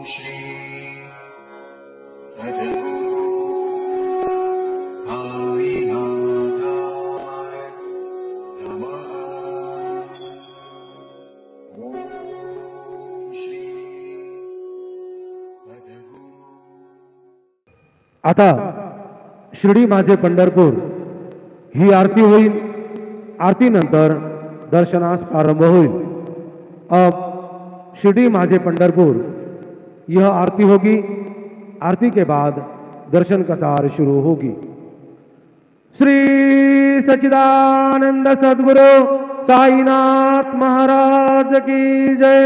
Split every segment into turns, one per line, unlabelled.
श्री सद्गुरु साईनाथाय नमः। ओम श्री सद्गुरु।
आता शिर्डी माझे पंढरपूर ही आरती होईल। आरती नंतर दर्शनास प्रारंभ होईल। अब शिर्डी माझे पंढरपुर यह आरती होगी। आरती के बाद दर्शन कतार शुरू होगी। श्री सच्चिदानंद सद्गुरु साईनाथ महाराज की जय।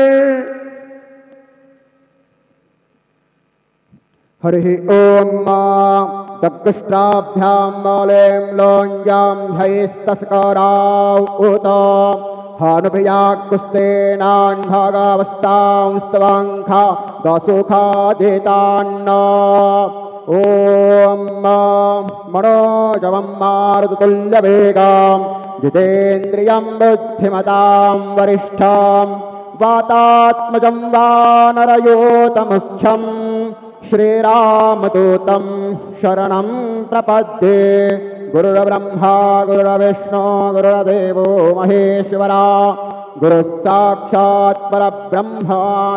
हरि ओम दकृष्टाभ्यां मौलिं लोञ्जां हैस्तस्कराव उत हानुभियाकुस्तेनान् भागावस्तां स्तवाङ्खा दसुखादितान्न। ओम मनोजवं मारुततुल्यवेगां जितेन्द्रियं बुद्धिमतां वरिष्ठां वातात्मजं वानरयोतमुख्यं श्रीरामदूतं शरणं प्रपद्ये। गुरुर्ब्रह्मा गुरुर्विष्णु गुरुर्देवो महेश्वरा गुरुः साक्षात् परब्रह्म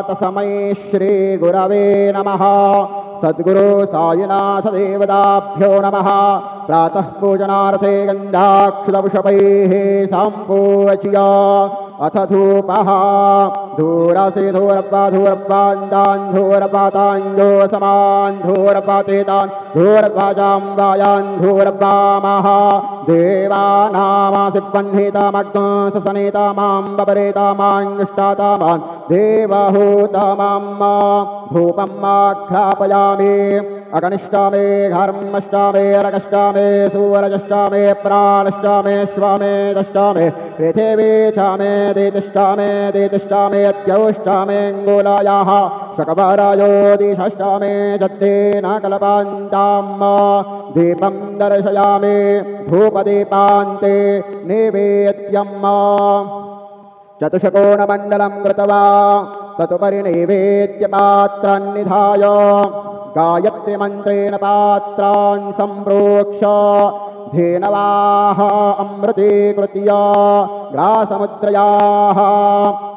तस्मै श्री गुरवे नमः। सद्गुरु साईनाथ देवताभ्यो नमः। प्रातः पूजनार्थे गन्धाक्षतपुष्पैः सम्पूज्य अथ धूपः धूरसे धूर्वाधूर्वान्तान् धूर्वाताञ्जो समान् धूर्वातेतान् धूर्वाजां वायान् धूर्वामः। देवानामासिपह्नितामग्नो ससनेतामां बपरेतामाङ्गुष्टातामान् देवहूतमां धूपं आघ्रापयामि। अगनिष्टामे घर्मष्टामे रगष्टामे सूरजष्टामे प्राणष्टामे श्वामे दष्टामे पृथिवी चामे देतिष्टामे देतिष्टामे अद्यौष्टामेऽङ्गुलायाः शकवरायोदिषष्टामे जद्देन कल्पान्ताम्। दीपं दर्शयामि धूपदीपान्ते निवेद्यम्। चतुष्कोणमण्डलं कृत्वा तदुपरि नैवेद्य पात्रान् निधाय गायत्रीमन्त्रेण पात्रान् सम्प्रोक्ष्य धेनवाः अमृतीकृत्य ग्रासमुद्रयाः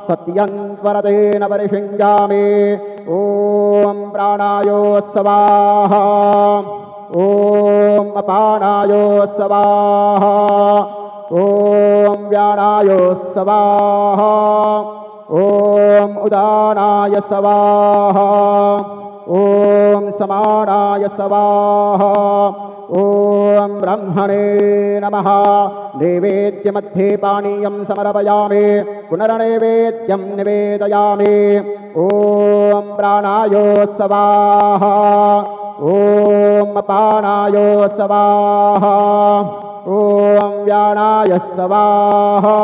सत्यन्त्वरतेन परिषिञ्जामि। ॐ प्राणाय स्वाहा ॐ अपानाय स्वाहा ॐ व्यानाय स्वाहा ॐ उदानाय स्वाहा ॐ समानाय स्वाहा ॐ ब्रह्मणे नमः। नैवेद्यमध्ये पानीयं समर्पयामि पुनर्नैवेद्यं निवेदयामि। ॐ प्राणाय स्वाहा ॐ अपानाय स्वाहा ॐ व्यानाय स्वाहा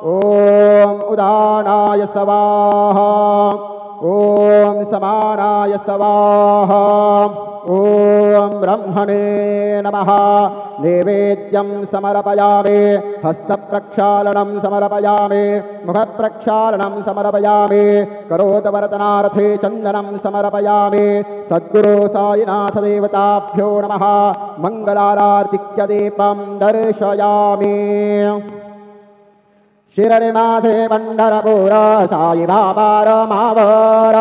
ॐ उदानाय स्वाहा ॐ समानाय स्वाहा ॐ ब्रह्मणे नमः। नैवेद्यं समर्पयामि हस्तप्रक्षालनं समर्पयामि मुखप्रक्षालनं समर्पयामि करोतवर्तनार्थे चन्दनं समर्पयामि। सद्गुरु साईनाथ देवताभ्यो नमः। मङ्गलारार्तिक्य दीपं दर्शयामि। शिरडि माधे पंढरपूर साई बाबा रमावर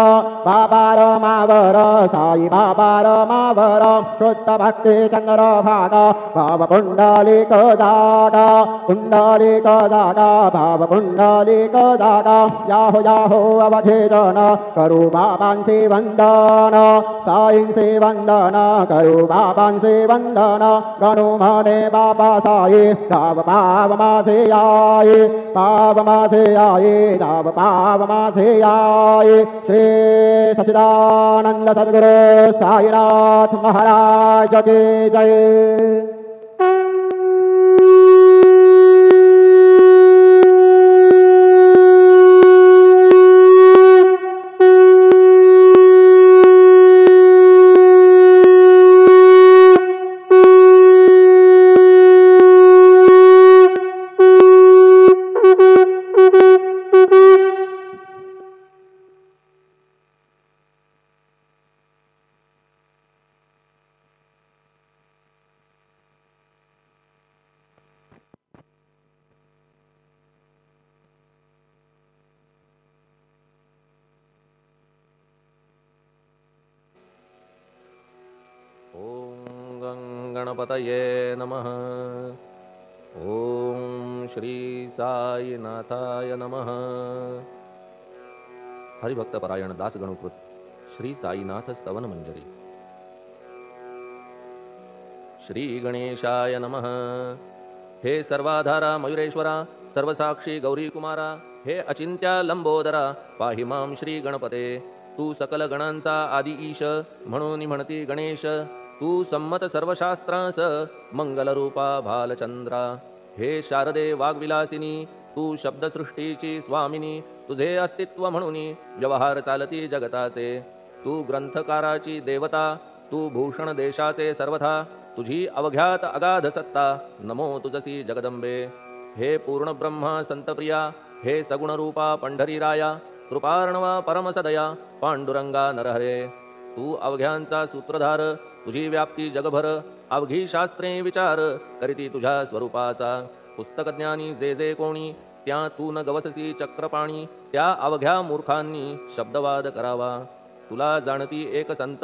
बाबा रमावर साई बाबा रमावर शुद्ध भक्ति चंद्र भाग भाव पुंडलिक दागा पुंडलिक दागा भाव पुंडलिक दागा याहो याहो अवधे जन करु बाबांसी वंदन साईंसी वंदन करु बाबांसी वंदन गणु मने बाबा साई धाव पाव मासे आई पाव मासे आये दाव पाव मासे आये। श्री सच्चिदानंद सद्गुरु साईनाथ महाराज की जय।
गणपतये नमः। ओम श्री साईनाथाय नमः। हरिभक्तपरायण दासगणुकृत श्री साईनाथ स्तवन मंजरी। श्री गणेशाय नमः। हे सर्वाधारा मयुरेश्वरा, सर्वसाक्षी गौरी कुमारा, हे अचिंत्या लंबोदरा, पाहि मां श्री गणपते। तू सकल गणांचा आदि ईश, म्हणून म्हणती गणेश। तू संमत सर्वशास्त्रांस, मंगलरूपा भालचंद्रा। हे शारदे वाग्विलासिनी, तू शब्दसृष्टीची स्वामिनी। तुझे अस्तित्व म्हणून व्यवहार चालती जगताचे। तू ग्रंथकाराची देवता, तू भूषण देशाचे सर्वथा। तुझी अवघ्यात अगाध सत्ता, नमो तुझसी जगदंबे। हे पूर्ण ब्रह्मा संतप्रिया, हे सगुण रूपा पंढरीराया। कृपार्णवा परमसदया, पांडुरंगा नरहरे। तू अवघ्यांचा सूत्रधार, तुझी व्याप्ती जगभर। अवघी शास्त्रे विचार, करीती तुझ्या स्वरूपाचा। पुस्तकज्ञानी जे जे कोणी, त्या तू न गवससी चक्रपाणी। त्या अवघ्या मूर्खांनी शब्दवाद करावा। तुला जाणती एक संत,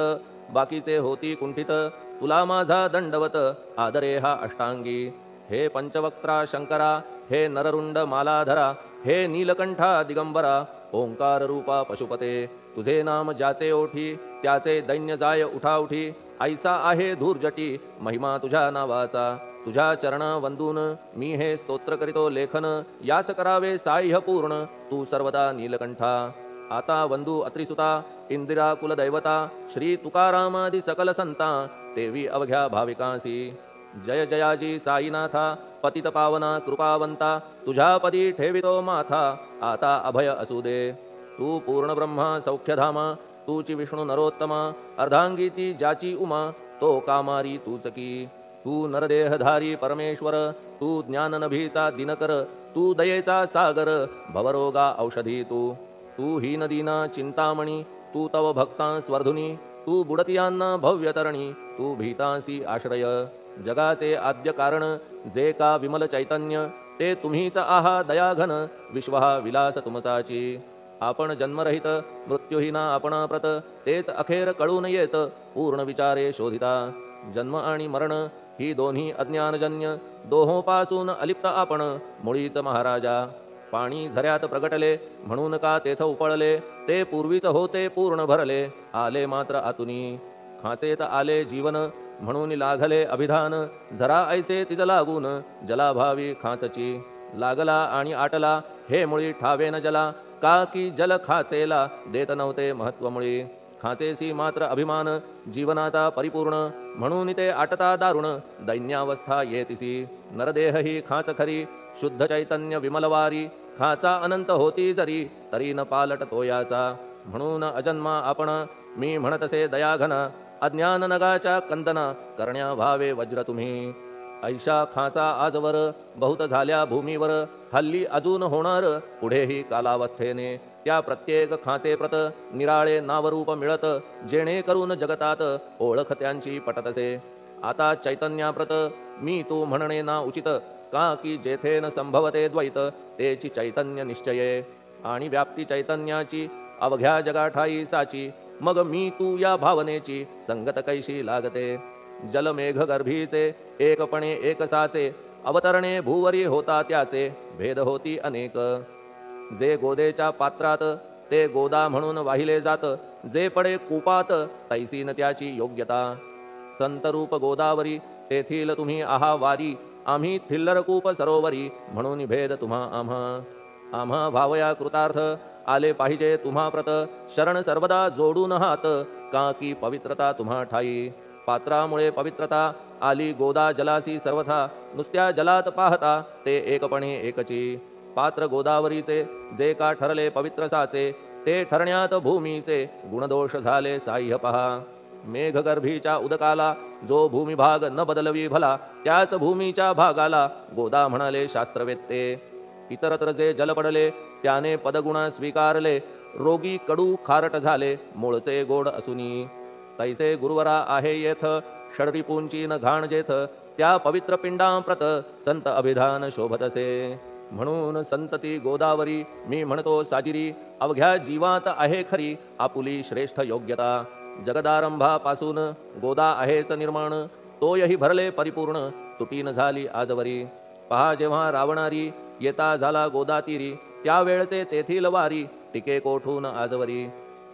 बाकीचे होती कुंठित। तुला माझा दंडवत, आदरे हा अष्टांगी। हे पंचवक्त्रा शंकरा, हे नररुंड मालाधरा। हे नीलकंठा दिगंबरा, ओंकार रूपा पशुपते। तुझे नाम ज्याचे ओठी, त्याचे दैन्य जाय उठाउठी। ऐसा आहे धूर्जटी, महिमा तुझ्या नावाचा। तुझ्या चरणा वंदून मी हे स्तोत्र करीतो लेखन। यास करावे साह्य पूर्ण, तू सर्वदा नीलकंठा। आता वंदू अत्रिसुता, इंदिरा कुलदैवता। श्री तुकारामादि सकल संता, देवी अवघ्या भाविकांसी। जय जयाजी साईनाथा, पतित पावना कृपावंता। तुझ्या पदी ठेवितो माथा, आता अभय असू दे। तू पूर्ण ब्रह्मा सौख्यधामा, तूची विष्णू नरोत्तमा। अर्धांगी ती ज्याची उमा, तो कामारी तूच की। तू नरदेहधारी परमेश्वर, तू ज्ञाननभीचा दिनकर। तू दयेचा सागर, भवरोगा औषधी तू। तू हीनदीना चिंतामणी, तू तव भक्तां स्वर्धुनी। तू बुडतियांना भव्यतरणी, तू भीतांसी आश्रय। जगाचे आद्य कारण, जे का विमल चैतन्य। ते तुम्हीच आहा दयाघन, विश्व हा विलास तुमचाची। आपण जन्मरहित, मृत्यूहीना आपणा प्रत। तेच अखेर कळून येत, पूर्ण विचारे शोधिता। जन्म आणि मरण ही दोन्ही अज्ञानजन्य। दोहोपासून अलिप्त आपण, मुळीच महाराजा। पाणी झऱ्यात प्रगटले, म्हणून का तेथ उपळले। ते पूर्वीच होते पूर्ण भरले, आले मात्र आतुनी। खाचेत आले जीवन, म्हणून लागले अभिधान। झरा ऐसे तिज लागून, जलाभावी खाचची। लागला आणि आटला, हे मुळी ठावे न जला। का की जल खाचेला देत नव्हते महत्व मुळी। खाचेसी मात्र अभिमान, जीवनाता परिपूर्ण। म्हणून ते आटता दारुण, दैन्यावस्था येतिसी। नरदेह ही खाच खरी, शुद्ध चैतन्य विमलवारी। खाचा अनंत होती जरी, तरी न पालट तोयाचा। म्हणून अजन्मा आपण, मी म्हणतसे दयाघन। अज्ञान नगाच्या कंदना, करण्या भावे वज्र तुम्ही। ऐशा खाचा आजवर, बहुत झाल्या भूमीवर। हल्ली अजून होणार, पुढेही कालावस्थेने। त्या प्रत्येक खाचे प्रत, निराळे नावरूप मिळत। जेणे करून जगतात, ओळख त्यांची पटतसे। आता चैतन्याप्रत, मी तू म्हणणे ना उचित। का की जेथे न संभवते द्वैत, तेची चैतन्य निश्चये। आणि व्याप्ती चैतन्याची, अवघ्या जगाठाई साची। मग मी तू या भावनेची, संगत कैशी लागते। जलमेघ गर्भीचे, एकपणे एकसाचे। अवतरणे भूवरी होता त्याचे, भेद होती अनेक। जे गोदेच्या पात्रात, ते गोदा म्हणून वाहिले जात। जे पडे कूपात, तैसीन त्याची योग्यता। संतरूप गोदावरी, तेथील तुम्ही आहा वारी। आम्ही थिल्लरकूप सरोवरी, म्हणून भेद तुम्हा आम्हा। आम्हा भावया कृतार्थ, आले पाहिजे तुम्हा प्रत। शरण सर्वदा जोडून हात, का की पवित्रता तुम्हा ठाई। पात्रामुळे पवित्रता, आली गोदा जलासी सर्वथा। नुसत्या जलात पाहता, ते एकपणे एकची। पात्र गोदावरीचे, जे का ठरले पवित्र साचे। ते ठरण्यात भूमीचे, गुणदोष झाले साह्य पहा। मेघगर्भीच्या उदकाला, जो भूमिभाग न बदलवी भला। त्याच भूमीच्या भागाला, गोदा म्हणाले शास्त्रवेत्ते। इतरत्र जे जल पडले, त्याने पदगुण स्वीकारले। रोगी कडू खारट झाले, मूळचे गोड असुनी। तैसे गुरुवरा आहे येथ, षडरिपूंची न घाण जेथ। त्या पवित्र पिंडांप्रत, संत अभिधान शोभतसे। म्हणून संतती गोदावरी, मी म्हणतो साजिरी। अवघ्या जीवात आहे खरी, आपुली श्रेष्ठ योग्यता। जगदारंभापासून गोदा आहेच निर्माण। तोयही भरले परिपूर्ण तुटीन झाली आजवरी. पहा जेव्हा रावणारी येता झाला गोदातीरी, त्यावेळचे तेथील वारी टिके कोठून आजवरी.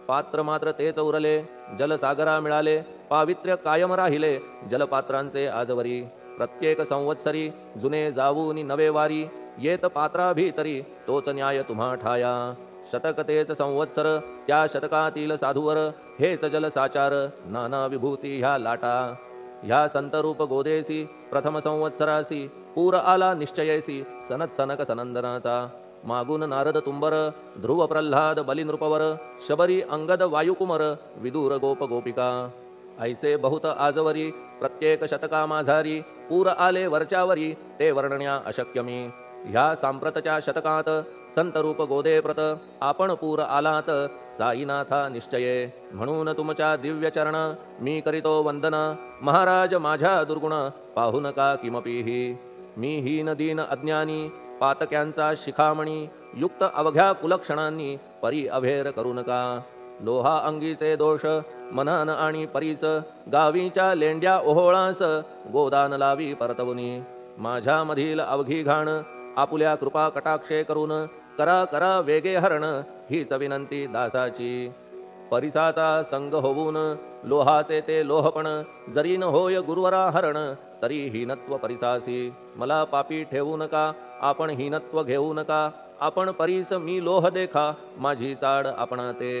पात्र मात्र तेच उरले जलसागरा मिळाले, पावित्र्य कायम राहिले जलपात्रांचे आजवरी. प्रत्येक संवत्सरी जुने जाऊनी नवे वारी, येत पात्रा भीतरी तोच न्याय तुम्हा ठाया. शतक तेच संवत्सर त्या शतकातील साधूवर, हेच जल साचार नाना विभूती ह्या लाटा. ह्या संतरूप गोदेसी प्रथम संवत्सरासी, पूर आला निश्चयेसी सनत सनक सनंदनाचा. मागून नारद तुंबर ध्रुव प्रल्हाद बलिनृपवर, शबरी अंगद वायुकुमर विदूर गोप गोपिका. ऐसे बहुत आजवरी प्रत्येक शतका माझारी, पूर आले वरच्यावरी ते वर्णण्या अशक्यमी. ह्या सांप्रतच्या शतकात संतरूप गोदे प्रत, आपण पूर आलात साईनाथा निश्चये. म्हणून तुमच्या दिव्य चरण मी करीतो वंदना, महाराज माझ्या दुर्गुण पाहू नका किमपीही. मी हीन दीन अज्ञानी पातक्यांचा शिखामणी, युक्त अवघ्या कुलक्षणांनी परी अभेर करू नका. लोहा अंगीचे दोष मनन आणि परीस, गावीच्या लेंड्या ओहोळास गोदान लावी परतवुनी. माझ्या मधील अवघी घाण आपुल्या कृपा कटाक्षे करून, करा करा वेगे हरण हीच विनंती दासाची. परिसाचा संग होऊन लोहाचे ते लोहपण, जरी न होय गुरुवरा हरण तरी हीनत्व परिसासी. मला पापी ठेवू नका आपण हीनत्व घेऊ नका, आपण परीस मी लोह देखा माझी चाड आपणाते.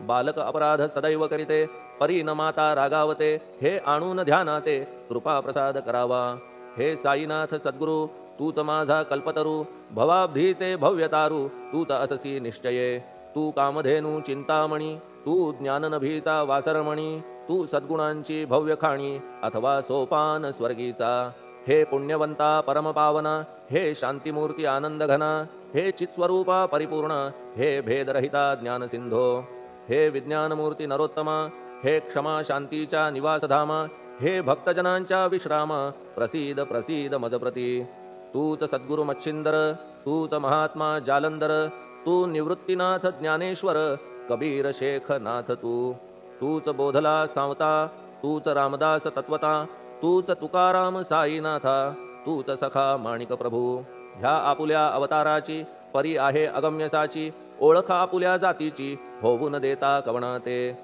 बालक अपराध सदैव करीते परी न माता रागावते, हे आणून ध्यानाते कृपा प्रसाद करावा. हे साईनाथ सद्गुरु तूच माझा कल्पतरू, भवाब्धीचे भव्यतारू तूच अससी निश्चये. तू कामधेनू चिंतामणी, तू ज्ञाननभीचा वासरमणी, तू सद्गुणांची भव्य खाणी अथवा सोपान स्वर्गीचा. हे पुण्यवंता परमपावना, हे शांतिमूर्ती आनंदघना, हे चित्स्वरूपा परिपूर्ण, हे भेदरहिता ज्ञानसिंधो. हे विज्ञानमूर्ती नरोत्तमा, हे क्षमा शांतीच्या निवासधामा, हे भक्तजनांच्या विश्रामा, प्रसीद प्रसीद मजप्रती. तूच सद्गुरु मच्छिंदर, तूच महात्मा जालंधर, तू निवृत्तीनाथ ज्ञानेश्वर, कबीर शेख नाथ तू. तूच बोधला सांवता, तूच रामदास तत्वता, तूच तुकाराम साईनाथा, तूच सखा माणिक प्रभू. ह्या आपुल्या अवताराची परी आहे अगम्यसाची, ओळख आपुल्या जातीची होऊन देता कवणाते.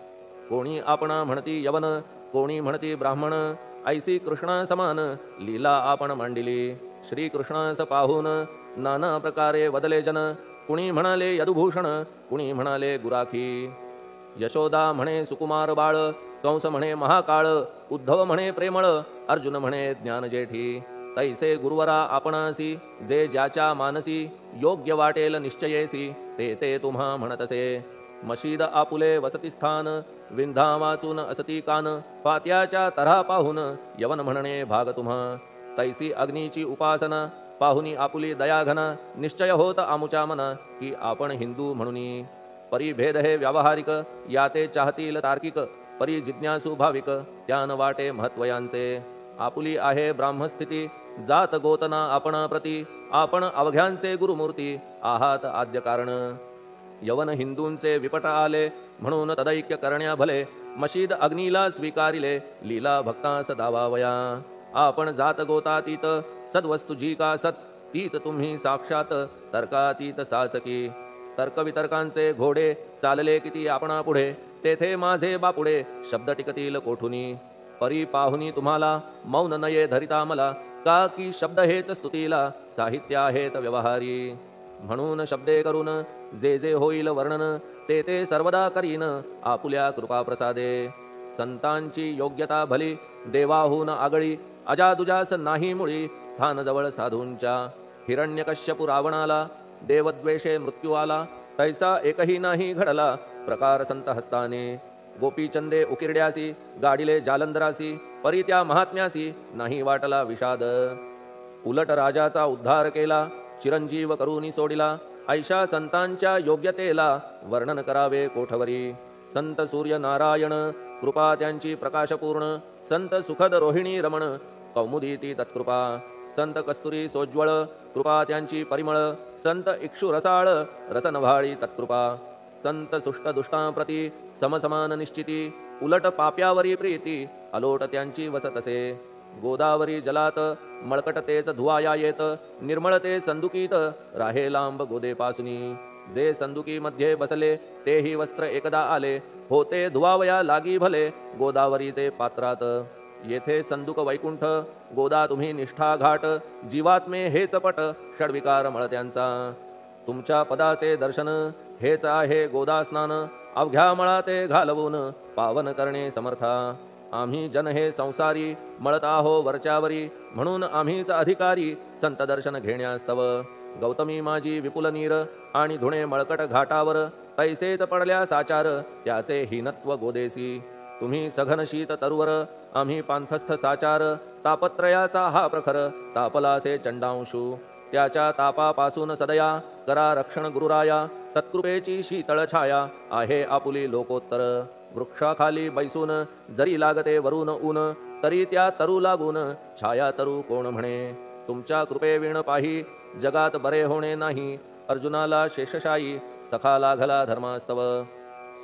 कोणी आपणा म्हणती यवन, कोणी म्हणती ब्राह्मण, ऐसी कृष्णा समान लीला आपण मांडिली. श्रीकृष्णास पाहून नाना प्रकारे वदले जन, कुणी म्हणाले यदुभूषण, कुणी म्हणाले गुराखी. यशोदा म्हणे सुकुमार बाळ, कंस म्हणे महाकाळ, उद्धव म्हणे प्रेमळ, अर्जुन म्हणे ज्ञानजेठी. तैसे गुरुवरा आपणासी, जे ज्याच्या मानसी योग्य वाटेल निश्चयेसी, ते ते तुम्हा म्हणतसे. मशीद आपुले वसतिस्थान, विंधा वाचून असती कान, पात्याच्या तऱ्हा पाहून यवन म्हणणे भाग तुम्हा. तैसी अग्नीची उपासना पाहुनी आपुली दयाघना, निश्चय होत आमुच्या मना की आपण हिंदू म्हणूनी. परी भेद हे व्यावहारिक, याते चाहतील तार्किक, परी जिज्ञासू भाविक त्यान वाटे महत्वयांचे. आपुली आहे ब्राह्मस्थिती, जात गोतना आपणा प्रती, आपण अवघ्यांचे गुरुमूर्ती आहात आद्य कारण. यवन हिंदूंचे विपट आले म्हणून तदैक्य करण्या भले, मशीद अग्नीला स्वीकारिले लीला भक्तास दावावया. आपण जात गोतातीत, सद्वस्तु जी का सत, तीच तुम्ही साक्षात तर्कातीत साचकी. तर्कवितर्कांचे घोडे चालले किती आपणा पुढे, तेथे माझे बापुडे शब्द टिकतील कोठुनी. परी पाहुनी तुम्हाला मौन नये धरिता मला, का की शब्द हेच स्तुतीला साहित्य आहेत व्यवहारी. म्हणून शब्दे करून जे जे होईल वर्णन, ते ते सर्वदा करीन आपुल्या कृपा प्रसादे. संतांची योग्यता भली देवाहून आगळी, अजादुजास नाही मुळी स्थान जवळ साधूंच्या. हिरण्यकश्यपु रावणाला देवद्वेषे मृत्यू आला, तैसा एकही नाही घडला प्रकार संत हस्ताने. गोपीचंदे उकिरड्यासी, गाडिले जालंधरासी, परी त्या महात्म्यासी नाही वाटला विषाद. उलट राजाचा उद्धार केला, चिरंजीव करूनी सोडिला, ऐशा संतांच्या योग्यतेला वर्णन करावे कोठवरी. संत सूर्य नारायण कृपा त्यांची प्रकाशपूर्ण, संत सुखद रोहिणी रमण कौमुदी ती तत्कृपा. संत कस्तुरी सोज्वळ कृपा त्यांची परिमळ, संत इक्षु रसाळ रसनभाळी तत्कृपा. संत सुष्ट दुष्टांप्रती समसमान निश्चिती, उलट पाप्यावरी प्रीती अलोट त्यांची वसतसे. गोदावरी जलात मळकट तेच धुवाया येत निर्मळते संदुकीत राहे लांब गोदे पासुनी जे संदुकी मध्ये बसले तेही वस्त्र एकदा आले होते धुवावया लागी भले गोदावरीचे पात्रात येथे संदुक वैकुंठ गोदा तुम्ही निष्ठा घाट जीवात्मे हेच पट षडविकार मळत्यांचा तुमच्या पदाचे दर्शन हेच आहे गोदा स्नान अवघ्या मळाते घालवून पावन करणे समर्था आम्ही जन हे संसारी मळत आहो वरच्यावरी म्हणून आम्हीच अधिकारी संत दर्शन घेण्यास्तव गौतमी माझी विपुल नीर आणि धुणे मळकट घाटावर तैसेच पडल्या साचार त्याचे हीनत्व गोदेसी तुम्ही सघन शीत तरुवर आम्ही पांथस्थ साचार तापत्रयाचा हा प्रखर तापलासे चंडांशू त्याच्या तापापासून सदया करा रक्षण गुरुराया सत्कृपेची शीतळ छाया आहे आपुली लोकोत्तर वृक्षाखाली बैसून जरी लागते वरून ऊन तरी त्या तरू लागून छाया तरू कोण म्हणे तुमच्या कृपेविण पाही जगात बरे होणे नाही अर्जुनाला शेषशायी सखा लागला धर्मास्तव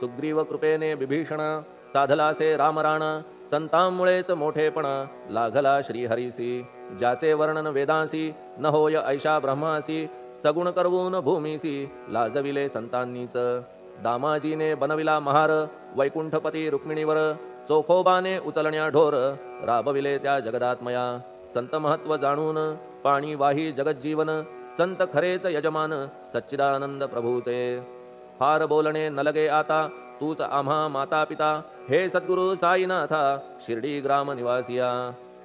सुग्रीव कृपेने विभीषण साधलासे रामराण संतांमुळेच मोठेपणा लागला श्रीहरीसी ज्याचे वर्णन वेदांसी न होय ऐशा ब्रह्मासी सगुण करवून भूमीसी लाजविले संतांनीच दामाजीने बनविला महार वैकुंठपती रुक्मिणीवर चोखोबाने उचलण्या ढोर राबविले त्या जगदात्मया संत महत्व जाणून पाणी वाही जगज्जीवन संत खरेच यजमान सच्चिदानंद प्रभूचे फार बोलणे न लगे आता तूच आम्हा माता पिता हे सद्गुरु साईनाथा शिर्डी ग्राम निवासिया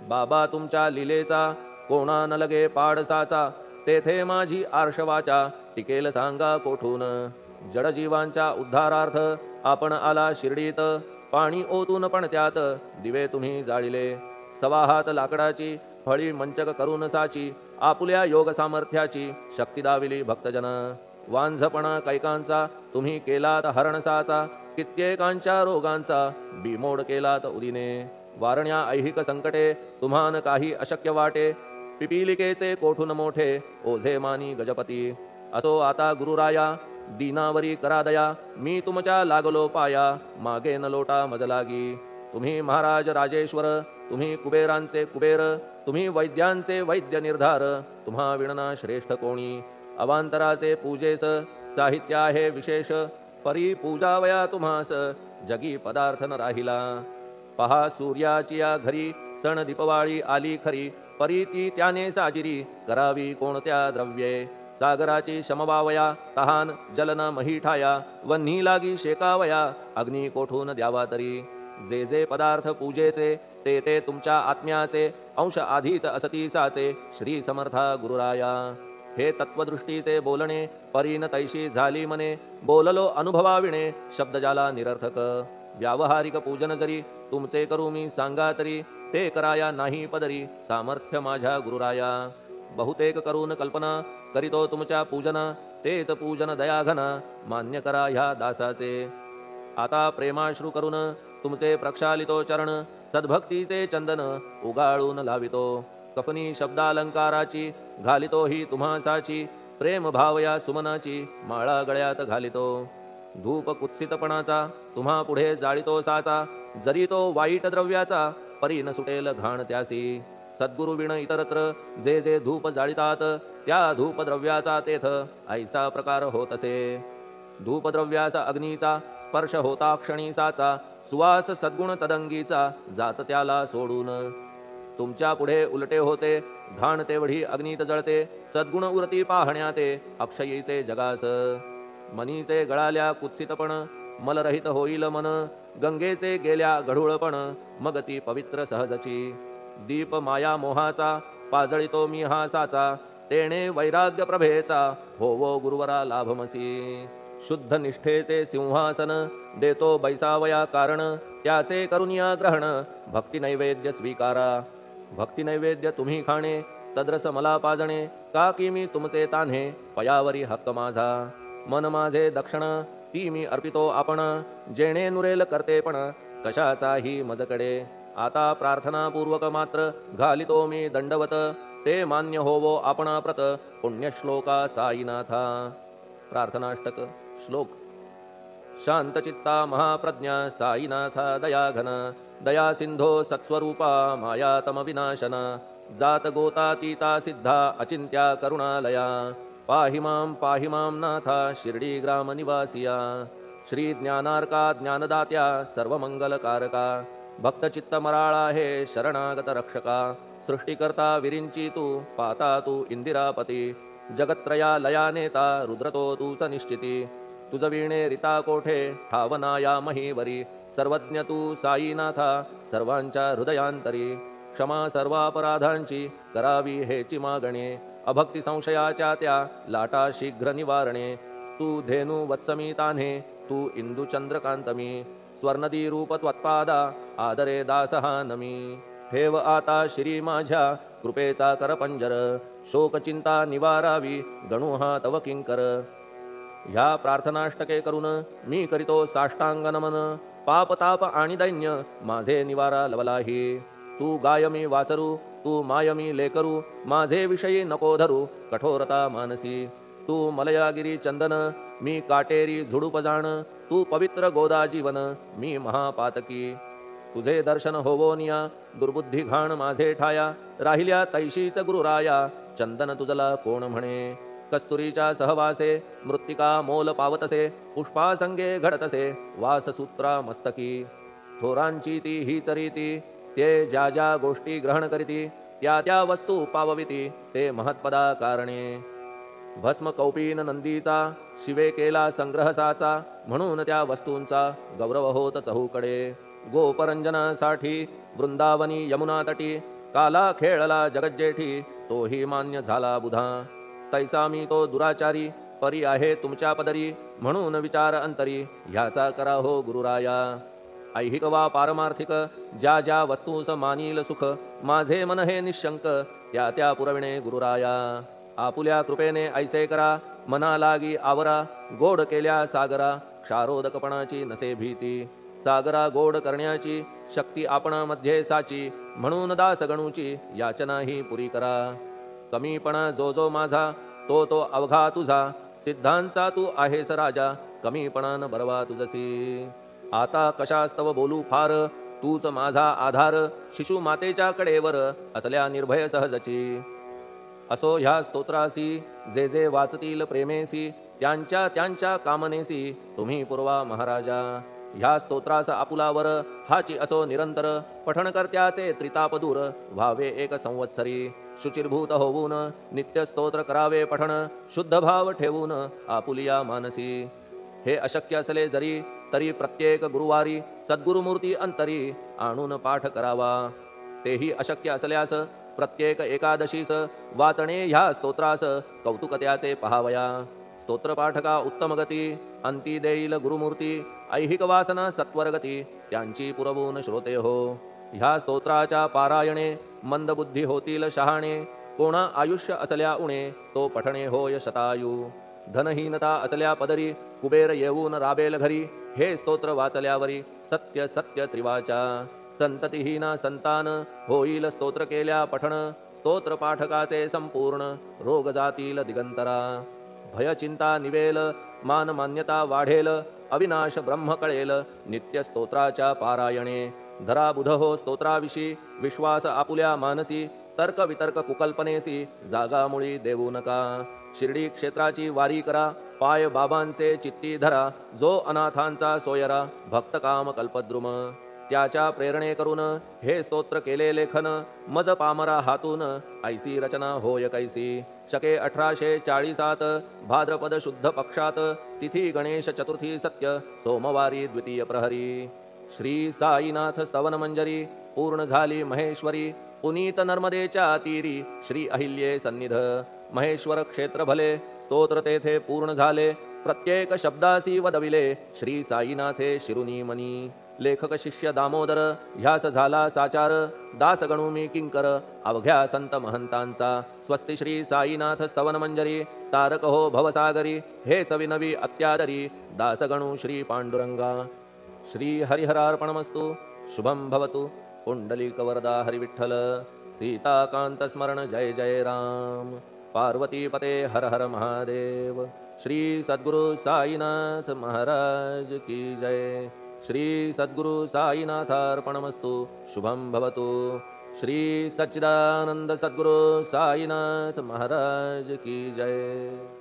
बाबा तुमच्या लीलेचा कोणा न लगे पाडसाचा तेथे माझी आर्षवाचा टिकेल सांगा कोठून जडजीवांच्या उद्धारार्थ आपण आला शिर्डीत पाणी ओतून पण त्यात दिवे तुम्ही जाळिले सवा हात लाकडाची फळी मंचक करून साची आपुल्या योग सामर्थ्याची शक्ती दाविली भक्तजन वांझपणा कैकांचा तुम्ही केलात हरणसाचा कित्येकांच्या रोगांचा बिमोड केलात उदिने वारण्या ऐहिक संकटे तुम्हान काही अशक्य वाटे पिपीलिकेचे कोठून मोठे ओझे मानी गजपती असो आता गुरुराया दीनावरी करा दया मी तुमच्या लागलो पाया मागे न लोटा मज लागी तुम्ही महाराज राजेश्वर तुम्ही कुबेरांचे कुबेर तुम्ही वैद्यांचे वैद्य निर्धार तुम्हा विणना श्रेष्ठ कोणी अवांतराचे पूजेस साहित्य आहे विशेष परी पूजावया तुम्हास जगी पदार्थ न राहिला पहा सूर्याची या घरी सण दीपवाळी आली खरी परी ती त्याने साजिरी करावी कोणत्या द्रव्ये सागराची शमवावया तहान जलन महीठाया वन्ही लागी शेकावया अग्नी कोठून द्यावा तरी जे जे पदार्थ पूजेचे ते ते तुमच्या आत्म्याचे अंश आधीच असतीसाचे श्री समर्था गुरुराया हे तत्वदृष्टीचे बोलणे परीन तैशी झाली मने बोललो अनुभवाविणे शब्द जाला निरर्थक व्यावहारिक पूजन जरी तुमचे करू मी सांगा तरी ते कराया नाही पदरी सामर्थ्य माझ्या गुरुराया बहुतेक करून कल्पना करीतो तुमच्या पूजना तेच पूजन दयाघन मान्य करा ह्या दासाचे आता प्रेमाश्रू करून तुमचे प्रक्षालितो चरण सद्भक्तीचे चंदन उगाळून लावितो कफनी शब्दालंकाराची घालितो ही तुम्हासाची प्रेम भावया सुमनाची माळा गळ्यात घालितो धूप कुत्सितपणाचा तुम्हा पुढे जाळितो साचा जरी तो वाईट द्रव्याचा परी न सुटेल घाण त्यासी सद्गुरु विण इतरत्र जे जे धूप जाळितात त्या धूप द्रव्याचा तेथ ऐसा प्रकार होत असे धूपद्रव्याचा अग्नीचा स्पर्श होता क्षणी साचा सुवास सद्गुण तदंगीचा जात त्याला सोडून तुमच्या पुढे उलटे होते घाण तेवढी अग्नीत जळते सद्गुण उरती पाहण्याते अक्षयीचे जगास मनीचे गळाल्या कुत्सितपण मलरहित होईल मन गंगेचे गेल्या गढूळपण मग ती पवित्र सहजची दीप माया मोहाचा पाजळितो मी हा साचा तेणे वैराग्य प्रभेचा होवो गुरुवरा लाभमसी शुद्ध निष्ठेचे सिंहासन देतो बैसावया कारण त्याचे करुनिया ग्रहण भक्ती नैवेद्य स्वीकारा भक्ती नैवेद्य तुम्ही खाणे तद्रस मला पाजणे का की मी तुमचे तान्हे पयावरी हक्क माझा मन माझे दक्षिण ती मी अर्पितो आपण जेणे नुरेल करतेपण कशाचाही मजकडे आता प्रार्थनापूर्वक मात्र घालितो मी दंडवत ते मान्य होवो शांतचित्ता महाप्रज्ञा साईनाथा दयाघन दया सिंधो सत्स्वरूपा मायातम विनाशन जात गोतातीता सिद्धा अचिंत्या करुणालया पाहि मां नाथा शिर्डी ग्राम निवासिया श्री ज्ञानार्का ज्ञानदात्या सर्वमंगलकारका भक्तचित्त मराळा हे शरणागत रक्षका सृष्टिकर्ता विरिंची तू पाता तू इंदिरापती जगत्त्रया लया नेता रुद्रतो तूच निश्चिती तुझ वीणे रिता कोठे ठावना या महीवरी सर्वज्ञ तू साईनाथा सर्वांच्या हृदयांतरी क्षमा सर्वापराधांची करावी हेची मागणे अभक्ती संशयाच्या त्या लाटा शीघ्र निवारणे तू धेनु वत्समी तान्हे तू इंदू चंद्रकांतमी स्वर्णदी रूप त्वत्पादा आदरे दासहा नमी ठेव आता श्री माझ्या कृपेचा करपंजर शोकचिंता निवारावी गणू हा तव किंकर ह्या प्रार्थनाष्टके करून मी करीतो साष्टांग नमन पाप ताप आणि दैन्य माझे निवारा लवलाही तू गायमी वासरू तू मायमी लेकरू माझे विषयी नको धरू कठोरता मानसी तू मलयागिरी चंदन मी काटेरी झुडूप जाण तू पवित्र गोदा जीवन मी महापातकी तुझे दर्शन होवोनिया दुर्बुद्धी घाण माझे ठाया राहिल्या तैशीच गुरुराया चंदन तुझला कोण म्हणे कस्तुरीच्या सहवासे मृत्तिका मोल पावतसे पुष्पासंगे घडतसे वाससूत्रा मस्तकी थोरांची ती ही तरीती ते ज्या ज्या गोष्टी ग्रहण करीती त्या त्या वस्तू पावविती ते महत्पदा कारणे भस्म कौपीन नंदीचा शिवे केला संग्रहसाचा म्हणून त्या वस्तूंचा गौरव होत चहूकडे गोपरंजनासाठी वृंदावनी यमुना तटी काला खेळला जगज्जेठी तोही मान्य झाला बुधा तैसा मी तो दुराचारी परी आहे तुमच्या पदरी म्हणून विचार अंतरी ह्याचा करा हो गुरुराया ऐहिक वा पारमार्थिक ज्या ज्या वस्तूस मानील सुख माझे मन हे निशंक त्या त्या पुरविणे गुरुराया आपुल्या कृपेने ऐसे करा मना लागी आवरा गोड केल्या सागरा क्षारोदकपणाची नसे भीती सागरा गोड करण्याची शक्ती आपणामध्ये साची म्हणून दास गणूची याचना ही पुरी करा कमीपणा जो जो माझा तो तो अवघा तुझा सिद्धांचा तू आहेस राजा कमीपणान बरवा तुझसी आता कशास्तव बोलू फार तूच माझा आधार शिशु मातेच्या कडेवर असल्या निर्भय सहजची असो ह्या स्तोत्रासी जे जे वाचतील प्रेमेसी त्यांच्या त्यांच्या कामनेसी तुम्ही पुरवा महाराजा ह्या स्तोत्रास आपुलावर हाची असो निरंतर पठणकर्त्याचे त्रितापदूर व्हावे एक संवत्सरी शुचिर्भूत होऊन नित्य स्तोत्र करावे पठण शुद्ध भाव ठेवून आपुलिया मानसी हे अशक्य असले जरी तरी प्रत्येक गुरुवारी सद्गुरुमूर्ती अंतरी आणून पाठ करावा तेही अशक्य असल्यास प्रत्येक एकादशीस वाचणे ह्या स्तोत्रास कौतुक त्याचे पहावया स्तोत्रपाठका उत्तम गती अंती देईल गुरुमूर्ती ऐहिक वासना सत्वरगती त्यांची पुरवून श्रोते हो ह्या स्तोत्राच्या पारायणे मंदबुद्धी होतील शहाणे कोणा आयुष्य असल्या उणे तो पठणे होय शतायू धनहीनता असल्या पदरी कुबेर येऊन राबेल घरी हे स्तोत्र वाचल्यावरी सत्य सत्य त्रिवाचा संततिहीना संतान होईल स्तोत्र केल्या पठण स्तोत्र पाठकाचे संपूर्ण रोग जातील दिगंतरा भय चिंता निवेल मान मान्यता वाढेल अविनाश ब्रह्म कळेल नित्य स्तोत्राच्या पारायणे धरा बुध हो स्तोत्राविषयी विश्वास आपुल्या मानसी तर्क वितर्क कुकल्पनेसी जागा मुळी देऊ नका शिर्डी क्षेत्राची वारी करा पाय बाबांचे चित्ती धरा जो अनाथांचा सोयरा भक्त काम कल्पद्रुम त्याच्या प्रेरणे करून हे स्तोत्र केले लेखन मज पामरा हातून ऐसी रचना होय कैसी शके 1840 भाद्रपद शुद्ध पक्षात तिथी गणेश चतुर्थी सत्य सोमवारी द्वितीय प्रहरी श्री साईनाथ स्तवन मंजरी पूर्ण झाली महेश्वरी पुनीत नर्मदेच्या तीरी श्री अहिल्ये सन्निध महेश्वर क्षेत्र भले स्तोत्र तेथे पूर्ण झाले प्रत्येक शब्दासी वदविले श्री साईनाथे शिरुनी मनी लेखक शिष्य दामोदर ह्यास झाला साचार दास गणू मी किंकर अवघ्या संत महंतांचा स्वस्ति श्री साईनाथ स्तवन मंजरी तारक हो भवसागरी हेच विनवी अत्यादरी दास गणू श्री पांडुरंगा श्री हरिहरार्पणमस्तु शुभम भवतु पुंडलिक वरदा हरिविठ्ठल सीताकांत स्मरण जय जय राम पार्वती पते हर हर महादेव श्री सद्गुरु साईनाथ महाराज की जय। श्री सद्गुरु साईनाथार्पणमस्तु। शुभम भवतु। श्री सच्चिदानंद सद्गुरु साईनाथ महाराज की जय।